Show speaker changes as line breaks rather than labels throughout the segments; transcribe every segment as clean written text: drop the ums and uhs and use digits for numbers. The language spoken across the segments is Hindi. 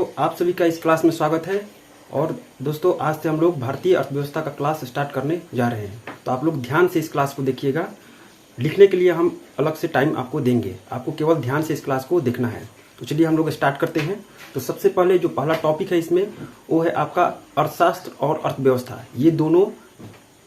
तो आप सभी का इस क्लास में स्वागत है। और दोस्तों, आज से हम लोग भारतीय अर्थव्यवस्था का क्लास स्टार्ट करने जा रहे हैं। तो आप लोग ध्यान से इस क्लास को देखिएगा। लिखने के लिए हम अलग से टाइम आपको देंगे, आपको केवल ध्यान से इस क्लास को देखना है। तो चलिए हम लोग स्टार्ट करते हैं। तो सबसे पहले जो पहला टॉपिक है इसमें, वो है आपका अर्थशास्त्र और अर्थव्यवस्था। ये दोनों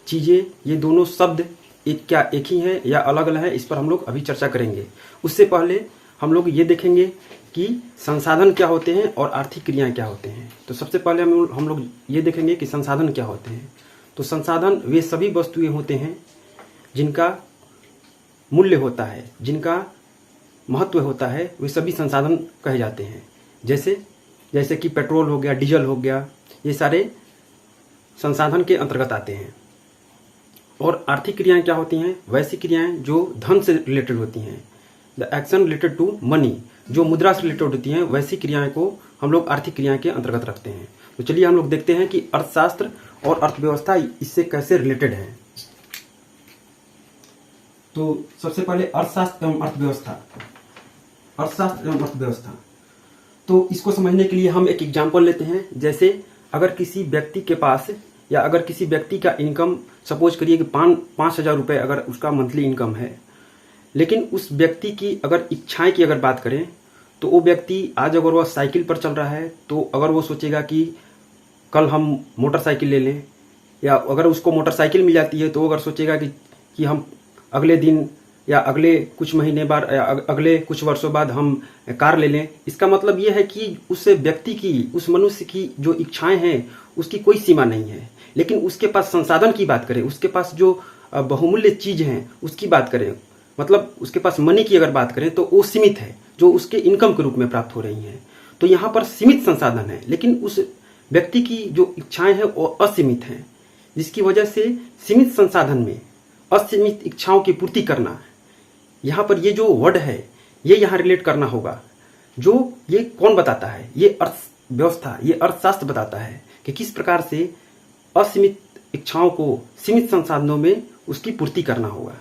चीज़ें, ये दोनों शब्द एक ही हैं या अलग अलग हैं, इस पर हम लोग अभी चर्चा करेंगे। उससे पहले हम लोग ये देखेंगे कि संसाधन क्या होते हैं और आर्थिक क्रियाएं क्या होते हैं। तो सबसे पहले हम लोग ये देखेंगे कि संसाधन क्या होते हैं। तो संसाधन वे सभी वस्तुएं होते हैं जिनका मूल्य होता है, जिनका महत्व होता है, वे सभी संसाधन कहे जाते हैं। जैसे कि पेट्रोल हो गया, डीजल हो गया, ये सारे संसाधन के अंतर्गत आते हैं। और आर्थिक क्रियाएं क्या होती हैं? वैसी क्रियाएं जो धन से रिलेटेड होती हैं, the action related to money, जो मुद्रा से रिलेटेड होती हैं, वैसी क्रियाएं को हम लोग आर्थिक क्रियाएं के अंतर्गत रखते हैं। तो चलिए हम लोग देखते हैं कि अर्थशास्त्र और अर्थव्यवस्था इससे कैसे रिलेटेड है। तो सबसे पहले अर्थशास्त्र एवं अर्थव्यवस्था। अर्थशास्त्र एवं अर्थव्यवस्था, तो इसको समझने के लिए हम एक एग्जाम्पल लेते हैं। जैसे अगर किसी व्यक्ति के पास या अगर किसी व्यक्ति का इनकम, सपोज करिए कि 5,000 रुपये अगर उसका मंथली इनकम है, लेकिन उस व्यक्ति की अगर इच्छाएं की अगर बात करें तो वो व्यक्ति आज अगर वह साइकिल पर चल रहा है तो अगर वो सोचेगा कि कल हम मोटरसाइकिल ले लें, या अगर उसको मोटरसाइकिल मिल जाती है तो वो अगर सोचेगा कि हम अगले दिन या अगले कुछ महीने बाद या अगले कुछ वर्षों बाद हम कार ले लें। इसका मतलब ये है कि उस व्यक्ति की, उस मनुष्य की जो इच्छाएं हैं उसकी कोई सीमा नहीं है। लेकिन उसके पास संसाधन की बात करें, उसके पास जो बहुमूल्य चीज हैं उसकी बात करें, मतलब उसके पास मनी की अगर बात करें तो वो सीमित है, जो उसके इनकम के रूप में प्राप्त हो रही हैं। तो यहाँ पर सीमित संसाधन है, लेकिन उस व्यक्ति की जो इच्छाएं हैं वो असीमित हैं, जिसकी वजह से सीमित संसाधन में असीमित इच्छाओं की पूर्ति करना, यहाँ पर ये जो वर्ड है ये यहाँ रिलेट करना होगा। जो ये कौन बताता है? ये अर्थव्यवस्था, ये अर्थशास्त्र बताता है कि किस प्रकार से असीमित इच्छाओं को सीमित संसाधनों में उसकी पूर्ति करना होगा।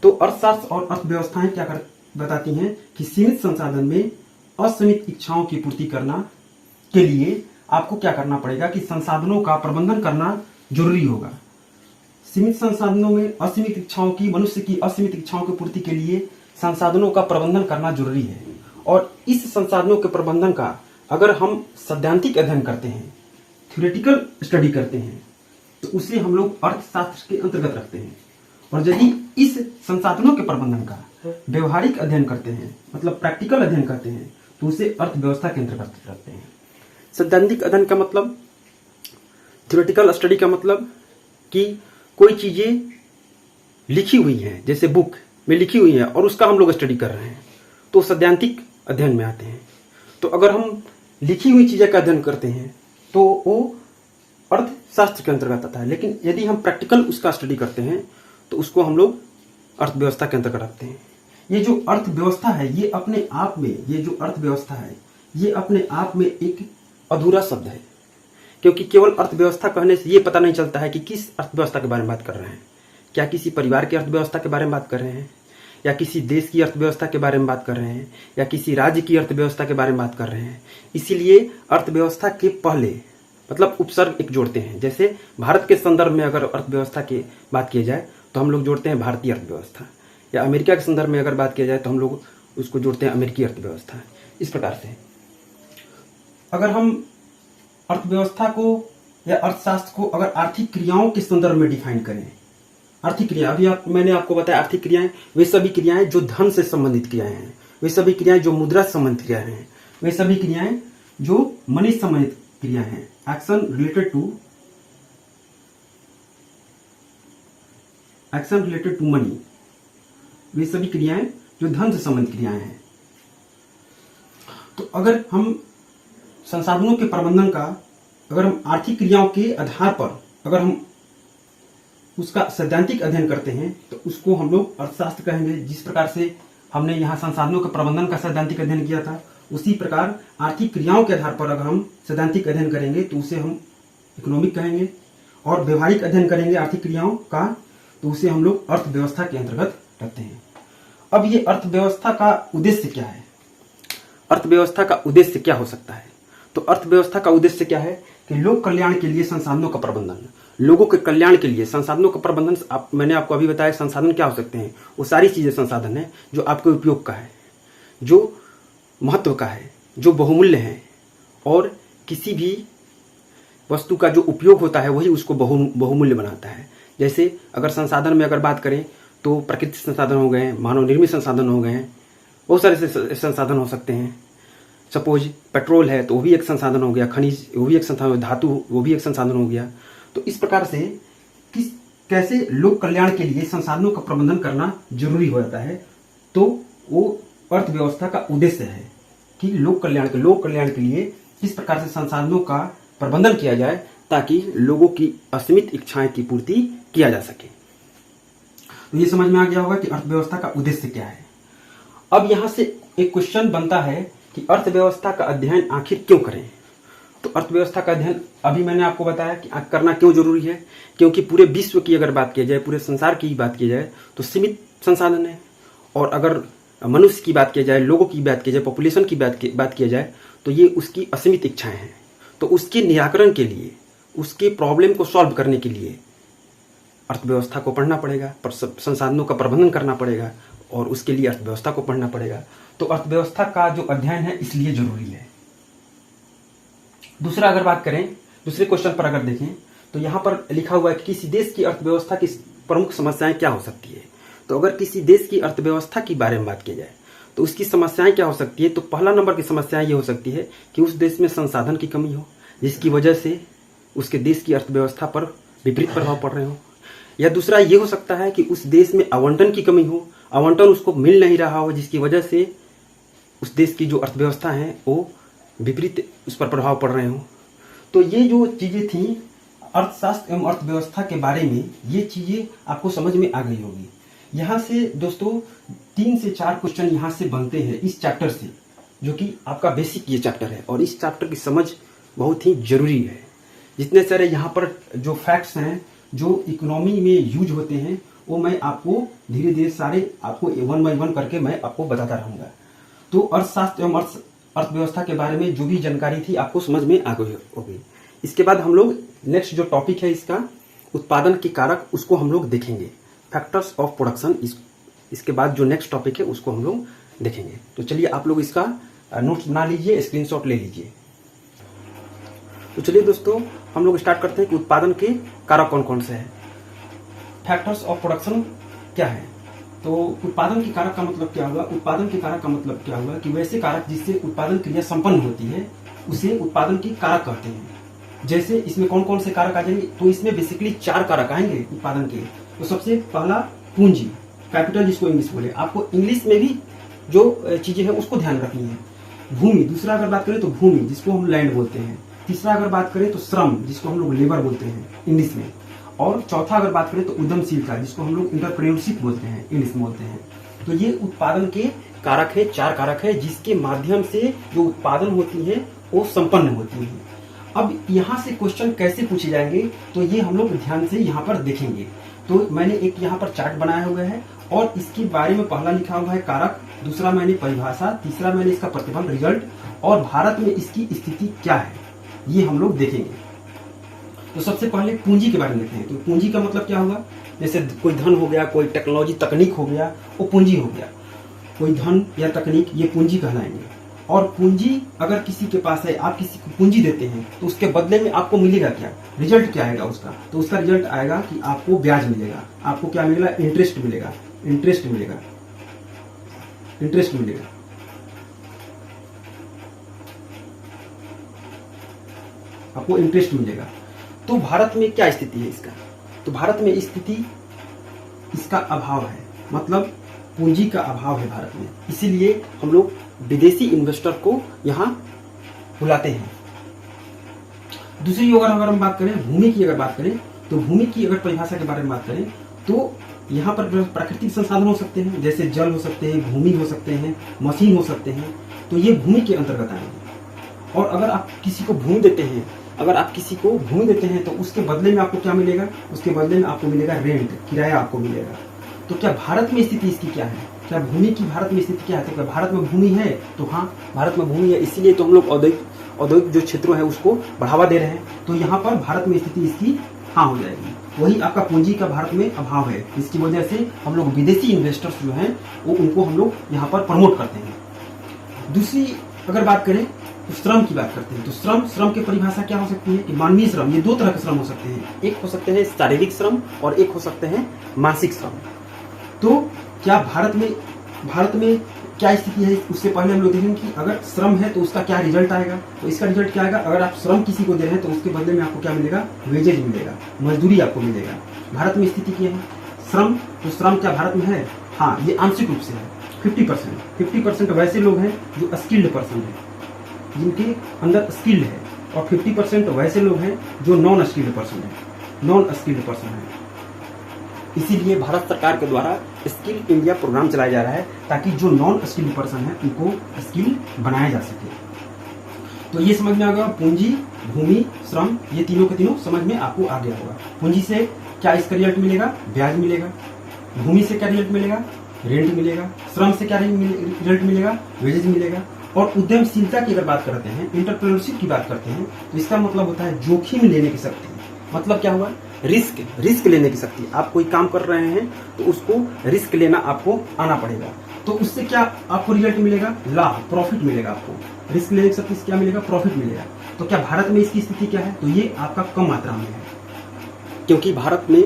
तो अर्थशास्त्र और अर्थव्यवस्थाएं क्या बताती हैं कि सीमित संसाधन में असीमित इच्छाओं की पूर्ति करना के लिए आपको क्या करना पड़ेगा कि संसाधनों का प्रबंधन करना जरूरी होगा। सीमित संसाधनों में असीमित इच्छाओं की, मनुष्य की असीमित इच्छाओं की पूर्ति के लिए संसाधनों का प्रबंधन करना जरूरी है। और इस संसाधनों के प्रबंधन का अगर हम सैद्धांतिक अध्ययन करते हैं, थ्योरेटिकल स्टडी करते हैं, तो उसे हम लोग अर्थशास्त्र के अंतर्गत रखते हैं। और यदि इस संसाधनों के प्रबंधन का व्यवहारिक अध्ययन करते हैं, मतलब प्रैक्टिकल अध्ययन करते हैं, तो उसे अर्थव्यवस्था के अंतर्गत रखते हैं। सैद्धांतिक अध्ययन का मतलब, थ्योरेटिकल स्टडी का मतलब कि कोई चीजें लिखी हुई हैं, जैसे बुक में लिखी हुई है और उसका हम लोग स्टडी कर रहे हैं, तो सैद्धांतिक अध्ययन में आते हैं। तो अगर हम लिखी हुई चीजें का अध्ययन करते हैं तो वो अर्थशास्त्र के अंतर्गत आता है। लेकिन यदि हम प्रैक्टिकल उसका स्टडी करते हैं तो उसको हम लोग अर्थव्यवस्था के अंतर्गत रखते हैं। ये जो अर्थव्यवस्था है, ये अपने आप में, ये जो अर्थव्यवस्था है, ये अपने आप में एक अधूरा शब्द है, क्योंकि केवल अर्थव्यवस्था कहने से ये पता नहीं चलता है कि किस अर्थव्यवस्था के बारे में बात कर रहे हैं। क्या किसी परिवार की अर्थव्यवस्था के बारे में बात कर रहे हैं, या किसी देश की अर्थव्यवस्था के बारे में बात कर रहे हैं, या किसी राज्य की अर्थव्यवस्था के बारे में बात कर रहे हैं। इसीलिए अर्थव्यवस्था के पहले मतलब उपसर्ग एक जोड़ते हैं। जैसे भारत के संदर्भ में अगर अर्थव्यवस्था की बात की जाए तो हम लोग जोड़ते हैं भारतीय अर्थव्यवस्था, या अमेरिका के संदर्भ में अगर बात किया जाए तो हम लोग उसको जोड़ते हैं अमेरिकी अर्थव्यवस्था। इस प्रकार से अगर हम अर्थव्यवस्था को या अर्थशास्त्र को अगर आर्थिक क्रियाओं के संदर्भ में डिफाइन करें, आर्थिक क्रिया, अभी मैंने आपको बताया आर्थिक क्रियाएं वे सभी क्रियाएं जो धन से संबंधित क्रियाएं हैं, वे सभी क्रियाएं जो मुद्रा से संबंधित क्रियाएं हैं, वे सभी क्रियाएं जो मनी से संबंधित क्रियाएं हैं, एक्शन रिलेटेड टू मनी, वे सभी क्रियाएं जो धन से संबंधित क्रियाएं हैं। तो अगर हम संसाधनों के प्रबंधन का, अगर हम आर्थिक क्रियाओं के आधार पर अगर हम उसका सैद्धांतिक अध्ययन करते हैं तो उसको हम लोग अर्थशास्त्र कहेंगे। जिस प्रकार से हमने यहाँ संसाधनों के प्रबंधन का सैद्धांतिक अध्ययन किया था, उसी प्रकार आर्थिक क्रियाओं के आधार पर अगर हम सैद्धांतिक अध्ययन करेंगे तो उसे हम इकोनॉमिक कहेंगे। और व्यवहारिक अध्ययन करेंगे आर्थिक क्रियाओं का तो उसे हम लोग अर्थव्यवस्था के अंतर्गत रखते हैं। अब ये अर्थव्यवस्था का उद्देश्य क्या है? अर्थव्यवस्था का उद्देश्य क्या हो सकता है? तो अर्थव्यवस्था का उद्देश्य क्या है कि लोक कल्याण के लिए संसाधनों का प्रबंधन, लोगों के कल्याण के लिए संसाधनों का प्रबंधन। मैंने आपको अभी बताया संसाधन क्या हो सकते हैं, वो सारी चीजें संसाधन है जो आपके उपयोग का है, जो महत्व का है, जो बहुमूल्य है, और किसी भी वस्तु का जो उपयोग होता है वही उसको बहुमूल्य बनाता है। जैसे अगर संसाधन में अगर बात करें तो प्राकृतिक संसाधन हो गए, मानव निर्मित संसाधन हो गए, बहुत सारे संसाधन हो सकते हैं। सपोज पेट्रोल है तो वो भी एक संसाधन हो गया, खनिज वो भी एक संसाधन, धातु वो भी एक संसाधन हो गया। तो इस प्रकार से कैसे लोक कल्याण के लिए संसाधनों का प्रबंधन करना जरूरी हो जाता है। तो वो अर्थव्यवस्था का उद्देश्य है कि लोक कल्याण के लिए किस प्रकार से संसाधनों का प्रबंधन किया जाए ताकि लोगों की असीमित इच्छाएं की पूर्ति किया जा सके। तो ये समझ में आ गया होगा कि अर्थव्यवस्था का उद्देश्य क्या है। अब यहां से एक क्वेश्चन बनता है कि अर्थव्यवस्था का अध्ययन आखिर क्यों करें। तो अर्थव्यवस्था का अध्ययन अभी मैंने आपको बताया कि करना क्यों जरूरी है, क्योंकि पूरे विश्व की अगर बात की जाए, पूरे संसार की बात की जाए तो सीमित संसाधन है, और अगर मनुष्य की बात की जाए, लोगों की बात की जाए, पॉपुलेशन की बात की जाए तो ये उसकी असीमित इच्छाएं हैं। तो उसके निराकरण के लिए, उसके प्रॉब्लम को सॉल्व करने के लिए अर्थव्यवस्था को पढ़ना पड़ेगा, संसाधनों का प्रबंधन करना पड़ेगा, और उसके लिए अर्थव्यवस्था को पढ़ना पड़ेगा। तो अर्थव्यवस्था का जो अध्ययन है इसलिए जरूरी है। दूसरा अगर बात करें, दूसरे क्वेश्चन पर अगर देखें तो यहां पर लिखा हुआ है कि किसी देश की अर्थव्यवस्था की प्रमुख समस्याएं क्या हो सकती है। तो अगर किसी देश की अर्थव्यवस्था के बारे में बात की जाए तो उसकी समस्याएं क्या हो सकती है। तो पहला नंबर की समस्या ये हो सकती है कि उस देश में संसाधन की कमी हो, जिसकी वजह से उसके देश की अर्थव्यवस्था पर विपरीत प्रभाव पड़ रहे हो। या दूसरा ये हो सकता है कि उस देश में आवंटन की कमी हो, आवंटन उसको मिल नहीं रहा हो, जिसकी वजह से उस देश की जो अर्थव्यवस्था है वो विपरीत उस पर प्रभाव पड़ रहे हो। तो ये जो चीजें थी अर्थशास्त्र एवं अर्थव्यवस्था के बारे में, ये चीजें आपको समझ में आ गई होगी। यहाँ से दोस्तों 3 से 4 क्वेश्चन यहाँ से बनते हैं इस चैप्टर से, जो कि आपका बेसिक ये चैप्टर है, और इस चैप्टर की समझ बहुत ही जरूरी है। जितने सारे यहाँ पर जो फैक्ट्स हैं जो इकोनॉमी में यूज होते हैं वो मैं आपको धीरे धीरे सारे आपको 1 बाय 1 करके मैं आपको बताता रहूंगा। तो अर्थशास्त्र एवं अर्थव्यवस्था के बारे में जो भी जानकारी थी आपको समझ में आ गई होगी। इसके बाद हम लोग नेक्स्ट जो टॉपिक है इसका उत्पादन के कारक, उसको हम लोग देखेंगे, फैक्टर्स ऑफ प्रोडक्शन। इसके बाद जो नेक्स्ट टॉपिक है उसको हम लोग देखेंगे। तो चलिए आप लोग इसका नोट्स बना लीजिए, स्क्रीनशॉट ले लीजिए। तो चलिए दोस्तों हम लोग स्टार्ट करते हैं कि उत्पादन के कारक कौन कौन से हैं। फैक्टर्स ऑफ प्रोडक्शन क्या है। तो उत्पादन के कारक का मतलब क्या हुआ। उत्पादन के कारक का मतलब क्या हुआ कि वैसे कारक जिससे उत्पादन क्रिया संपन्न होती है उसे उत्पादन के कारक कहते हैं। जैसे इसमें कौन कौन से कारक आ जाएंगे, तो इसमें बेसिकली 4 कारक आएंगे उत्पादन के। तो सबसे पहला पूंजी, कैपिटल जिसको इंग्लिश बोले। आपको इंग्लिश में भी जो चीजें हैं उसको ध्यान रखनी है। भूमि, दूसरा अगर बात करें तो भूमि जिसको हम लैंड बोलते हैं। तीसरा अगर बात करें तो श्रम जिसको हम लोग लेबर बोलते हैं इंग्लिश में। और चौथा अगर बात करें तो उद्यमशीलता जिसको हम लोग इंटरप्रेन्योरशिप बोलते हैं, इंग्लिश में बोलते हैं। तो ये उत्पादन के कारक है, 4 कारक है जिसके माध्यम से जो उत्पादन होती है वो संपन्न होती है। अब यहाँ से क्वेश्चन कैसे पूछे जाएंगे तो ये हम लोग ध्यान से यहाँ पर देखेंगे। तो मैंने एक यहाँ पर चार्ट बनाया हुआ है और इसके बारे में पहला लिखा हुआ है कारक, दूसरा मैंने परिभाषा, तीसरा मैंने इसका प्रतिफल रिजल्ट, और भारत में इसकी स्थिति क्या है ये हम लोग देखेंगे। तो सबसे पहले पूंजी के बारे में देखते हैं। तो पूंजी का मतलब क्या होगा, जैसे कोई धन हो गया, कोई टेक्नोलॉजी तकनीक हो गया, वो पूंजी हो गया। कोई धन या तकनीक ये पूंजी कहलाएंगे। और पूंजी अगर किसी के पास है, आप किसी को पूंजी देते हैं तो उसके बदले में आपको मिलेगा क्या, रिजल्ट क्या आएगा उसका। तो उसका रिजल्ट आएगा कि आपको ब्याज मिलेगा, आपको क्या मिलेगा, इंटरेस्ट मिलेगा, इंटरेस्ट मिलेगा, इंटरेस्ट मिलेगा। आपको इंटरेस्ट मिलेगा। तो भारत में क्या स्थिति है इसका, तो भारत में स्थिति इसका अभाव है, मतलब पूंजी का अभाव है भारत में। इसीलिए हम लोग विदेशी इन्वेस्टर को यहाँ बुलाते हैं। दूसरी अगर हम बात करें भूमि की, अगर बात करें तो भूमि की अगर परिभाषा के बारे में बात करें तो यहाँ पर प्राकृतिक संसाधन हो सकते हैं, जैसे जल हो सकते हैं, भूमि हो सकते हैं, मशीन हो सकते हैं। तो ये भूमि के अंतर्गत आएंगे। और अगर आप किसी को भूमि देते हैं, अगर आप किसी को भूमि देते हैं तो उसके बदले में आपको क्या मिलेगा, उसके बदले में आपको मिलेगा रेंट, किराया आपको मिलेगा। तो क्या भारत में स्थिति इसकी क्या है, क्या भूमि की भारत में स्थिति क्या है। तो क्या भारत में भूमि है, तो हाँ भारत में भूमि है। इसीलिए तो हम लोग औद्योगिक जो क्षेत्रों है उसको बढ़ावा दे रहे हैं, तो यहाँ पर भारत में स्थिति इसकी हाँ हो जाएगी। वही आपका पूंजी का भारत में अभाव है, इसकी वजह से हम लोग विदेशी इन्वेस्टर्स जो हैं वो उनको हम लोग यहाँ पर प्रमोट करते हैं। दूसरी अगर बात करें तो श्रम की बात करते हैं, तो श्रम की परिभाषा क्या हो सकती है कि मानवीय श्रम, ये दो तरह के श्रम हो सकते हैं, एक हो सकते हैं शारीरिक श्रम और एक हो सकते हैं मानसिक श्रम। तो क्या भारत में क्या स्थिति है, उससे पहले हम लोग देखेंगे कि अगर श्रम है तो उसका क्या रिजल्ट आएगा। तो इसका रिजल्ट क्या आएगा, अगर आप श्रम किसी को दे रहे हैं तो उसके बदले में आपको क्या मिलेगा, वेजेज मिलेगा, मजदूरी आपको मिलेगा। भारत में स्थिति क्या है, श्रम, तो श्रम क्या भारत में है, हाँ ये आंशिक रूप से है 50% वैसे लोग हैं जो स्किल्ड पर्सन है, जिनके अंदर स्किल्ड है, और 50% वैसे लोग हैं जो नॉन स्किल्ड पर्सन है। इसीलिए भारत सरकार के द्वारा स्किल इंडिया प्रोग्राम चलाया जा रहा है ताकि जो नॉन स्किल्ड पर्सन है उनको स्किल बनाया जा सके। तो ये समझ में आ गया, पूंजी, भूमि, श्रम, ये तीनों के तीनों समझ में आपको आ गया होगा। पूंजी से क्या इसका रिजल्ट मिलेगा, ब्याज मिलेगा। भूमि से क्या रिजल्ट मिलेगा, रेंट मिलेगा। श्रम से क्या रिजल्ट मिलेगा, वेजेज मिलेगा। और उद्यमशीलता की अगर बात करते हैं, एंटरप्रेन्योरशिप की बात करते हैं, तो इसका मतलब होता है जोखिम लेने की शक्ति। मतलब क्या हुआ, रिस्क लेने की शक्ति। आप कोई काम कर रहे हैं तो उसको रिस्क लेना आपको आना पड़ेगा, तो उससे क्या आपको रिजल्ट मिलेगा, लाभ, प्रॉफिट मिलेगा। आपको रिस्क लेने की शक्ति से क्या मिलेगा, प्रॉफिट मिलेगा। तो क्या भारत में इसकी स्थिति क्या है, तो ये आपका कम मात्रा में है, क्योंकि भारत में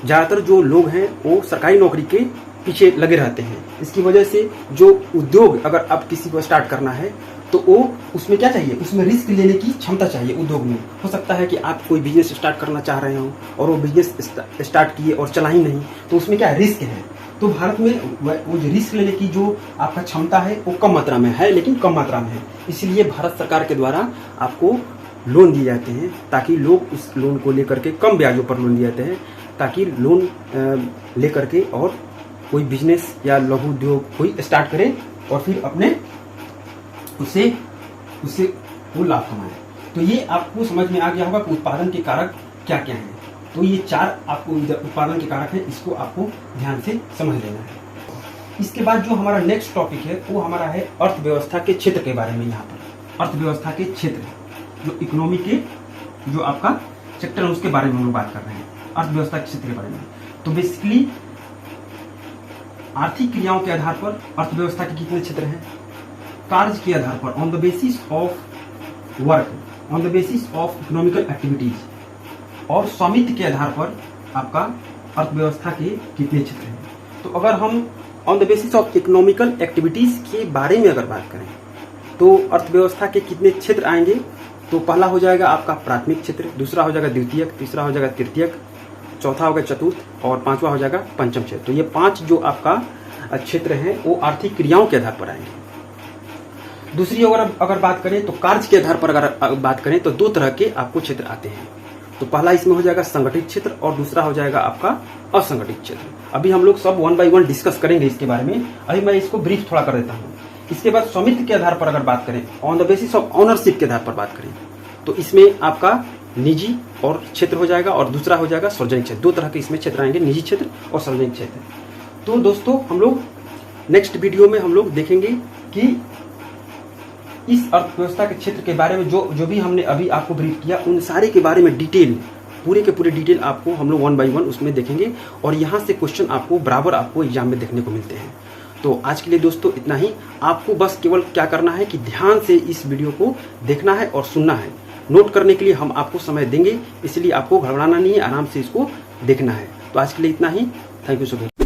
ज्यादातर जो लोग हैं वो सरकारी नौकरी के पीछे लगे रहते हैं। इसकी वजह से जो उद्योग अगर अब किसी को स्टार्ट करना है तो वो उसमें क्या चाहिए, उसमें रिस्क लेने की क्षमता चाहिए। उद्योग में हो सकता है कि आप कोई बिजनेस स्टार्ट करना चाह रहे हो और वो बिजनेस स्टार्ट किए और चला ही नहीं, तो उसमें क्या रिस्क है। तो भारत में वो जो रिस्क लेने की जो आपका क्षमता है वो कम मात्रा में है, लेकिन कम मात्रा में है। इसलिए भारत सरकार के द्वारा आपको लोन दिए जाते हैं ताकि लोग उस लोन को लेकर के, कम ब्याजों पर लोन दिए जाते हैं ताकि लोन लेकर के और कोई बिजनेस या लघु उद्योग कोई स्टार्ट करे और फिर अपने उससे वो लाभ कमाए। तो ये आपको समझ में आ गया होगा कि उत्पादन के कारक क्या क्या हैं। तो ये 4 आपको उत्पादन के कारक हैं, इसको आपको ध्यान से समझ लेना है। इसके बाद जो हमारा नेक्स्ट टॉपिक है वो हमारा है अर्थव्यवस्था के क्षेत्र के बारे में। यहाँ पर अर्थव्यवस्था के क्षेत्र, जो इकोनॉमी के जो आपका सेक्टर है उसके बारे में हम लोग बात कर रहे हैं, अर्थव्यवस्था के क्षेत्र के बारे में। तो बेसिकली आर्थिक क्रियाओं के आधार पर अर्थव्यवस्था के कितने क्षेत्र हैं, कार्य के आधार पर, on the basis of work, on the basis of economical activities, और स्वामित्व के आधार पर आपका अर्थव्यवस्था के कितने क्षेत्र हैं। तो अगर हम on the basis of economical activities के बारे में अगर बात करें तो अर्थव्यवस्था के कितने क्षेत्र आएंगे, तो पहला हो जाएगा आपका प्राथमिक क्षेत्र, दूसरा हो जाएगा द्वितीयक, तीसरा हो जाएगा तृतीयक, चौथा होगा चतुर्थ और पांचवा हो जाएगा पंचम क्षेत्र। तो ये 5 जो आपका क्षेत्र हैं वो आर्थिक क्रियाओं के आधार पर आएंगे। दूसरी अगर बात करें तो कार्य के आधार पर अगर बात करें तो 2 तरह के आपको क्षेत्र आते हैं। तो पहला इसमें हो जाएगा संगठित क्षेत्र और दूसरा हो जाएगा आपका असंगठित क्षेत्र। अभी हम लोग सब 1 by 1 डिस्कस करेंगे इसके बारे में, अभी मैं इसको ब्रीफ थोड़ा कर देता हूँ। इसके बाद स्वामित्व के आधार पर अगर बात करें, on the basis of ownership के आधार पर बात करें, तो इसमें आपका निजी और क्षेत्र हो जाएगा और दूसरा हो जाएगा सार्वजनिक क्षेत्र। 2 तरह के इसमें क्षेत्र आएंगे, निजी क्षेत्र और सार्वजनिक क्षेत्र। तो दोस्तों हम लोग नेक्स्ट वीडियो में हम लोग देखेंगे कि इस अर्थव्यवस्था के क्षेत्र के बारे में जो भी हमने अभी आपको ब्रीफ किया, उन सारे के बारे में डिटेल, पूरे के पूरे डिटेल आपको हम लोग 1 by 1 उसमें देखेंगे और यहाँ से क्वेश्चन आपको बराबर आपको एग्जाम में देखने को मिलते हैं। तो आज के लिए दोस्तों इतना ही। आपको बस केवल क्या करना है कि ध्यान से इस वीडियो को देखना है और सुनना है। नोट करने के लिए हम आपको समय देंगे, इसलिए आपको घबराना नहीं है, आराम से इसको देखना है। तो आज के लिए इतना ही। Thank you so much.